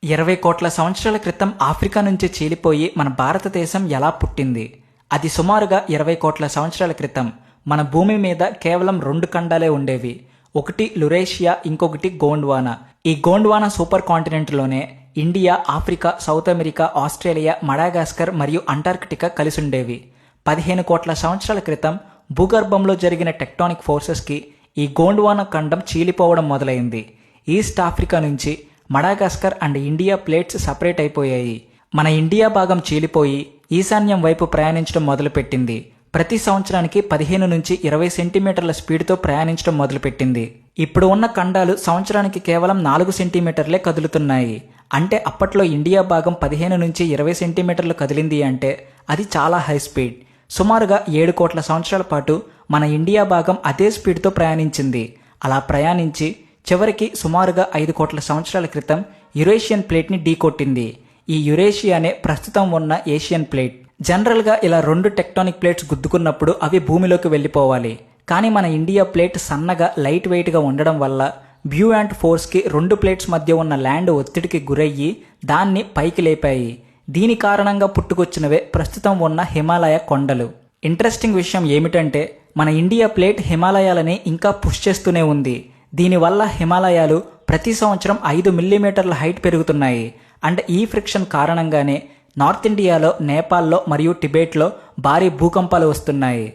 20 కోట్ల సంవత్సరాల క్రితం ఆఫ్రికా నుంచి చీలిపోయి మన భారతదేశం ఎలా పుట్టింది? అది సుమారుగా 20 కోట్ల సంవత్సరాల క్రితం. మన భూమి మీద కేవలం 2 ఖండాలే ఉండేవి. ఒకటి లురేషియా, ఇంకొకటి గోండ్వానా. ఈ గోండ్వానా సూపర్ కాంటినెంట్లోనే India, Africa, South America, Australia, Madagascar మరియు అంటార్కిటికా కలిసుండేవి. 15 కోట్ల సంవత్సరాల క్రితం భూగర్భంలో జరిగిన టెక్టానిక్ ఫోర్సెస్కి ఈ గోండ్వానా ఖండం చీలిపోవడం మొదలైంది. ఈస్ట్ ఆఫ్రికా నుంచి మడాగాస్కర్ అండ్ ఇండియా ప్లేట్స్ సపరేట్ అయిపోయాయి. మన ఇండియా భాగం చీలిపోయి ఈశాన్యం వైపు ప్రయాణించడం మొదలుపెట్టింది. ప్రతి సంవత్సరానికి 15 నుంచి 20 సెంటీమీటర్ల స్పీడ్తో ప్రయాణించడం మొదలుపెట్టింది. ఇప్పుడు ఉన్న ఖండాలు సంవత్సరానికి కేవలం 4 సెంటీమీటర్లే కదులుతున్నాయి. అంటే అప్పట్లో ఇండియా భాగం 15 నుంచి 20 సెంటీమీటర్లు కదిలింది అంటే అది చాలా హై స్పీడ్. సుమారుగా 7 కోట్ల సంవత్సరాల పాటు మన ఇండియా భాగం అదే స్పీడ్తో ప్రయాణించింది. అలా ప్రయాణించి చివరికి సుమారుగా 5 కోట్ల సంవత్సరాల క్రితం యురేషియన్ ప్లేట్ని ఢీకొట్టింది. ఈ యురేషియానే ప్రస్తుతం ఉన్న ఏషియన్ ప్లేట్. జనరల్గా ఇలా 2 టెక్టానిక్ ప్లేట్స్ గుద్దుకున్నప్పుడు అవి భూమిలోకి వెళ్ళిపోవాలి. కానీ మన ఇండియా ప్లేట్ సన్నగా లైట్ వెయిట్గా ఉండడం వల్ల బ్యూయాంట్ ఫోర్స్కి 2 ప్లేట్స్ మధ్య ఉన్న ల్యాండ్ ఒత్తిడికి గురయ్యి దాన్ని పైకి లేపాయి. దీని కారణంగా పుట్టుకొచ్చినవే ప్రస్తుతం ఉన్న హిమాలయ కొండలు. ఇంట్రెస్టింగ్ విషయం ఏమిటంటే మన ఇండియా ప్లేట్ హిమాలయాలని ఇంకా పుష్ చేస్తూనే ఉంది. దీనివల్ల హిమాలయాలు ప్రతి సంవత్సరం 5 మిల్లీమీటర్ల హైట్ పెరుగుతున్నాయి. అండ్ ఈ ఫ్రిక్షన్ కారణంగానే నార్త్ ఇండియాలో, నేపాల్లో మరియు టిబెట్లో భారీ భూకంపాలు వస్తున్నాయి.